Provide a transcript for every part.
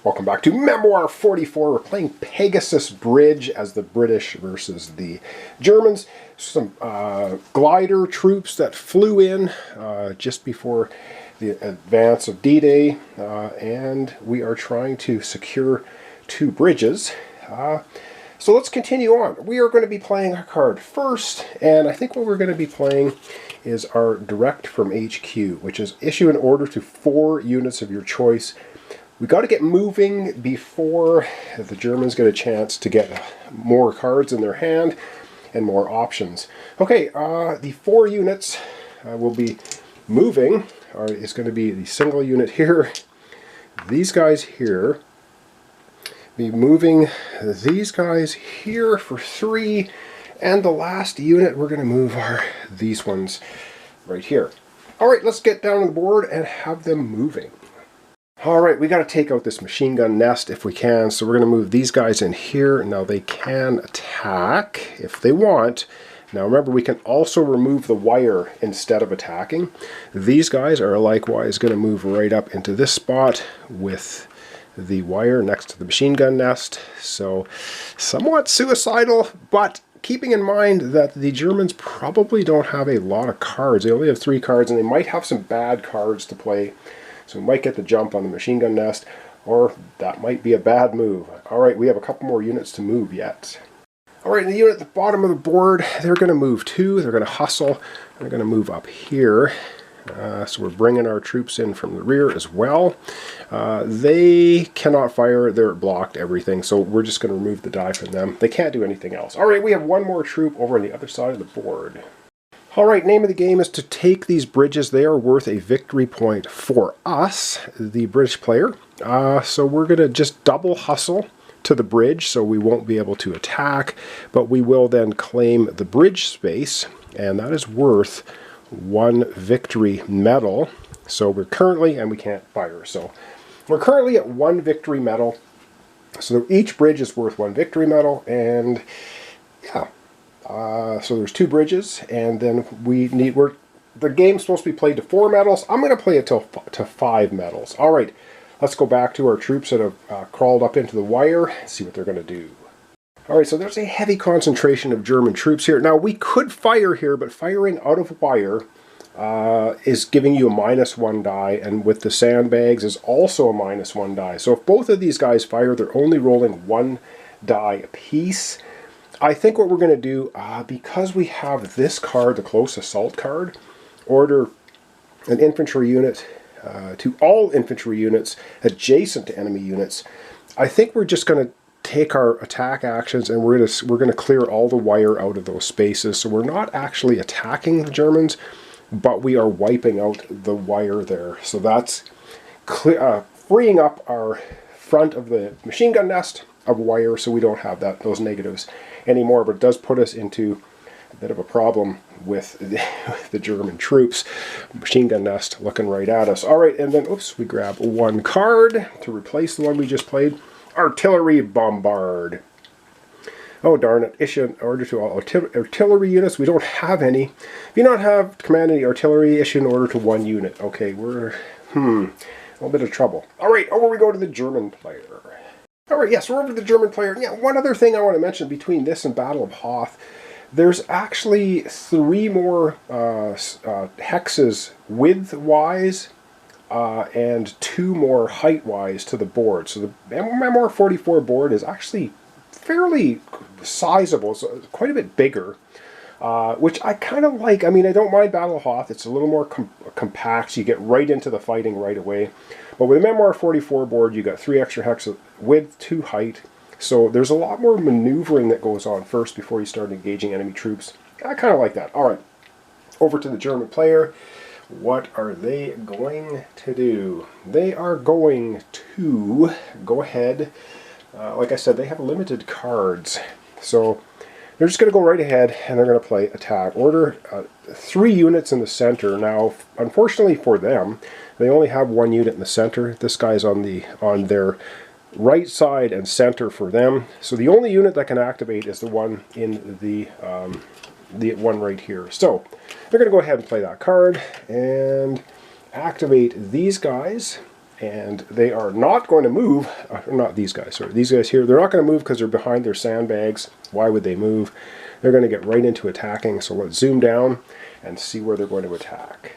Welcome back to Memoir 44. We're playing Pegasus Bridge as the British versus the Germans. Some glider troops that flew in just before the advance of D-Day, and we are trying to secure two bridges. So let's continue on. We are going to be playing our card first, and I think what we're going to be playing is our Direct from HQ, which is issue an order to 4 units of your choice. We got to get moving before the Germans get a chance to get more cards in their hand and more options. Okay, the 4 units will be moving. It's going to be the single unit here, these guys here, be moving these guys here for 3, and the last unit we're going to move are these ones right here. Alright, let's get down on the board and have them moving. Alright, we got to take out this machine gun nest if we can, so we're going to move these guys in here. Now they can attack if they want. Now remember, we can also remove the wire instead of attacking. These guys are likewise going to move right up into this spot with the wire next to the machine gun nest. So somewhat suicidal, but keeping in mind that the Germans probably don't have a lot of cards. They only have 3 cards, and they might have some bad cards to play. So we might get the jump on the machine gun nest, or that might be a bad move. Alright, we have a couple more units to move yet. Alright, the unit at the bottom of the board, they're going to move too. They're going to hustle. They're going to move up here. So we're bringing our troops in from the rear as well. They cannot fire. They're blocked everything. So we're just going to remove the die from them. They can't do anything else. Alright, we have one more troop over on the other side of the board. Alright, name of the game is to take these bridges. They are worth a victory point for us, the British player. So we're going to just double hustle to the bridge, so we won't be able to attack, but we will then claim the bridge space, and that is worth 1 victory medal. So we're currently, and we can't fire, so we're currently at 1 victory medal. So each bridge is worth 1 victory medal, and yeah. So there's 2 bridges, and then the game's supposed to be played to 4 medals. I'm going to play it to 5 medals. Alright, let's go back to our troops that have crawled up into the wire and see what they're going to do. Alright, so there's a heavy concentration of German troops here. Now, we could fire here, but firing out of wire is giving you a -1 die, and with the sandbags is also a -1 die. So if both of these guys fire, they're only rolling 1 die apiece. I think what we're going to do, because we have this card, the Close Assault card, order an infantry unit to all infantry units adjacent to enemy units. I think we're just going to take our attack actions and we're going to clear all the wire out of those spaces. So we're not actually attacking the Germans, but we are wiping out the wire there. So that's freeing up our front of the machine gun nest of wire, so we don't have those negatives anymore, but it does put us into a bit of a problem with the German troops. Machine gun nest looking right at us. Alright, and then, oops, we grab 1 card to replace the one we just played. Artillery Bombard. Oh darn it, issue an order to all artillery units. We don't have any. If you don't have command any artillery, issue an order to 1 unit. Okay, we're, a little bit of trouble. Alright, over we go to the German player. Alright, yes, we're over to the German player. Yeah, one other thing I want to mention between this and Battle of Hoth, there's actually 3 more hexes width-wise and 2 more height-wise to the board. So the Memoir 44 board is actually fairly sizable. It's quite a bit bigger, which I kind of like. I mean, I don't mind Battle of Hoth. It's a little more compact, so you get right into the fighting right away. But with the Memoir 44 board, you got 3 extra hexes width, 2 height. So there's a lot more maneuvering that goes on first before you start engaging enemy troops. I kind of like that. Alright, over to the German player. What are they going to do? They are going to go ahead. Like I said, they have limited cards. So they're just going to go right ahead and they're going to play attack. Order 3 units in the center. Now, unfortunately for them, they only have 1 unit in the center. This guy's on their right side and center for them. So the only unit that can activate is the one in the one right here. So they're going to go ahead and play that card and activate these guys And they are not going to move, not these guys, sorry, these guys here, they're not going to move because they're behind their sandbags. Why would they move? They're going to get right into attacking, so let's zoom down and see where they're going to attack.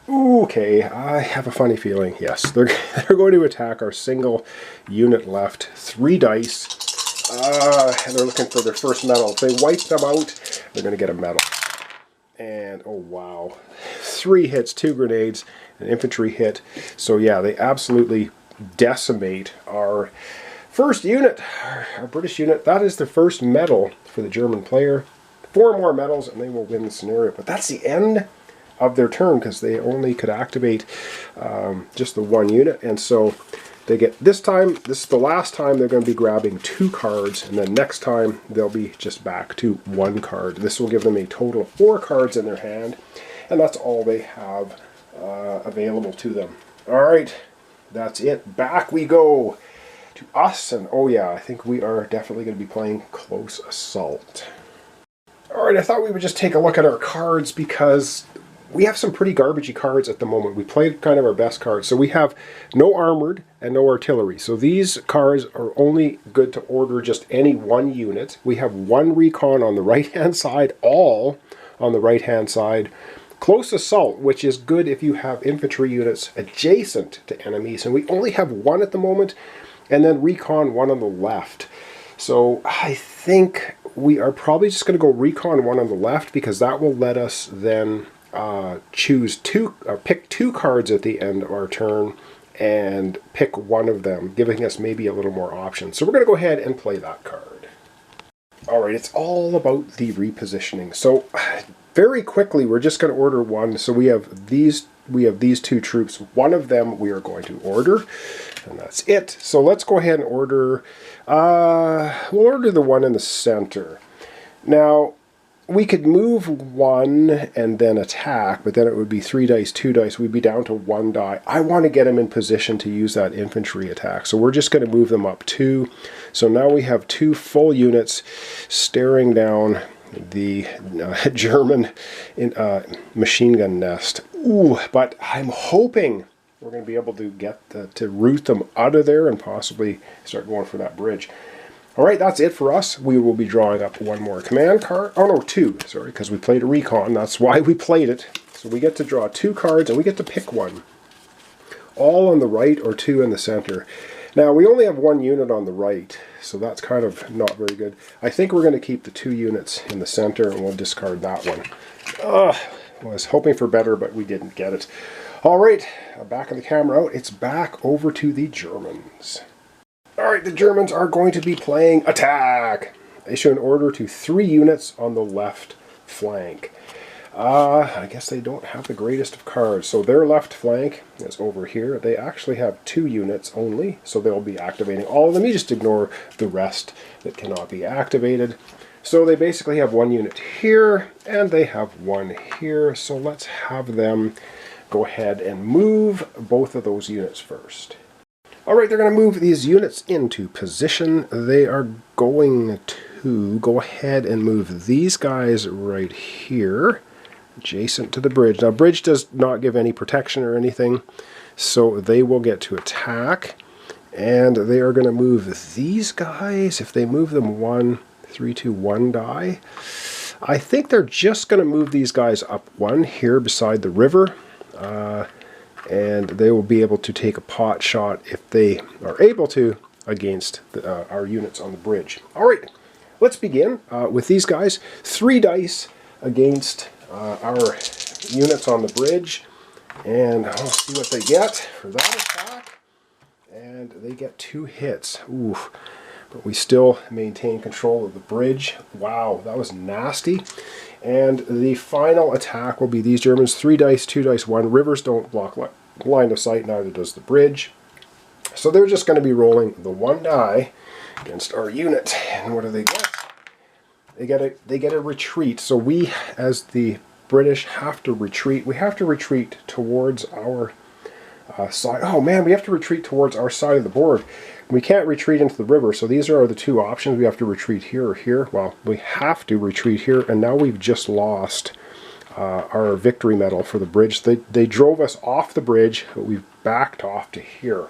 Okay, I have a funny feeling. Yes, they're going to attack our single unit left. 3 dice. And they're looking for their first medal. If they wipe them out, they're going to get a medal. And, oh wow, 3 hits, 2 grenades, an infantry hit. So yeah, they absolutely decimate our first unit, our British unit. That is the first medal for the German player. 4 more medals and they will win the scenario. But that's the end of their turn because they only could activate just the 1 unit. And so they get, this time, this is the last time they're going to be grabbing 2 cards, and then next time they'll be just back to 1 card. This will give them a total of 4 cards in their hand, and that's all they have available to them. Alright, that's it. Back we go to us, and oh yeah, I think we are definitely going to be playing Close Assault. Alright, I thought we would just take a look at our cards because we have some pretty garbagey cards at the moment. We played kind of our best cards. So we have no armored and no artillery. So these cards are only good to order just any 1 unit. We have 1 recon on the right-hand side, all on the right-hand side. Close Assault, which is good if you have infantry units adjacent to enemies. And we only have 1 at the moment. And then Recon 1 on the left. So I think we are probably just going to go Recon 1 on the left because that will let us then choose 2, or pick 2 cards at the end of our turn and pick 1 of them, giving us maybe a little more options. So we're going to go ahead and play that card. Alright, it's all about the repositioning. So very quickly, we're just going to order 1. So we have these 2 troops. 1 of them we are going to order, and that's it. So let's go ahead and order, we'll order the one in the center. Now, we could move 1 and then attack, but then it would be 3 dice, 2 dice. We'd be down to 1 die. I want to get him in position to use that infantry attack. So we're just going to move them up 2. So now we have 2 full units staring down the German machine gun nest. Ooh, but I'm hoping we're going to be able to get to root them out of there and possibly start going for that bridge. Alright, that's it for us. We will be drawing up 1 more command card. Oh no, 2, sorry, because we played a recon. That's why we played it. So we get to draw 2 cards and we get to pick 1. All on the right or 2 in the center. Now, we only have 1 unit on the right, so that's kind of not very good. I think we're going to keep the 2 units in the center and we'll discard that one. I was hoping for better, but we didn't get it. Alright, back of the camera out. It's back over to the Germans. Alright, the Germans are going to be playing Attack. Issue an order to 3 units on the left flank. I guess they don't have the greatest of cards. So their left flank is over here. They actually have 2 units only, so they'll be activating all of them. You just ignore the rest that cannot be activated. So they basically have 1 unit here, and they have 1 here. So let's have them go ahead and move both of those units first. Alright, they're going to move these units into position. They are going to go ahead and move these guys right here, adjacent to the bridge. Now, bridge does not give any protection or anything, so they will get to attack. And they are going to move these guys. If they move them 1, 3, 2, 1 die. I think they're just going to move these guys up 1 here beside the river. And they will be able to take a pot shot if they are able to against our units on the bridge. Alright, let's begin with these guys. 3 dice against our units on the bridge. And I'll see what they get for that attack. And they get 2 hits. Ooh, but we still maintain control of the bridge. Wow, that was nasty. And the final attack will be these Germans. 3 dice, 2 dice, 1. Rivers don't block line of sight, neither does the bridge. So they're just going to be rolling the 1 die against our unit. And what do they get? They get a retreat. So we, as the British, have to retreat. We have to retreat towards our side. Oh man, we have to retreat towards our side of the board. We can't retreat into the river, so these are the 2 options. We have to retreat here or here. Well, we have to retreat here, and now we've just lost our victory medal for the bridge. They drove us off the bridge, but we've backed off to here.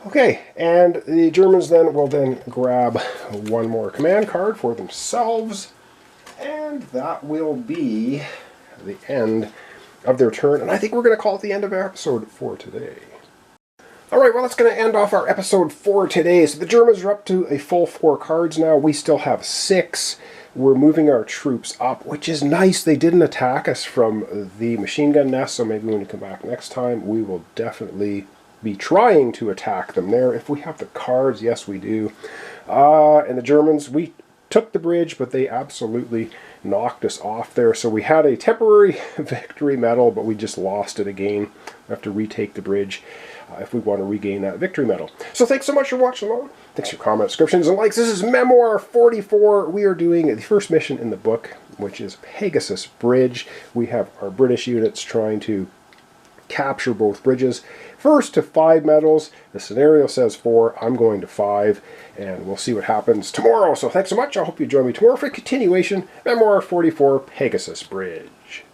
Okay, and the Germans then will then grab one more command card for themselves, and that will be the end of their turn. And I think we're going to call it the end of our episode for today. Alright, well, that's going to end off our episode for today. So the Germans are up to a full 4 cards now. We still have 6. We're moving our troops up, which is nice. They didn't attack us from the machine gun nest, so maybe when we come back next time, we will definitely be trying to attack them there. If we have the cards, yes, we do. And the Germans, we took the bridge, but they absolutely knocked us off there. So we had a temporary victory medal, but we just lost it again. We have to retake the bridge if we want to regain that victory medal. So thanks so much for watching along. Thanks for comments, subscriptions, and likes. This is Memoir 44. We are doing the first mission in the book, which is Pegasus Bridge. We have our British units trying to capture both bridges. First to 5 medals. The scenario says 4. I'm going to 5, and we'll see what happens tomorrow. So thanks so much. I hope you join me tomorrow for a continuation. Memoir 44, Pegasus Bridge.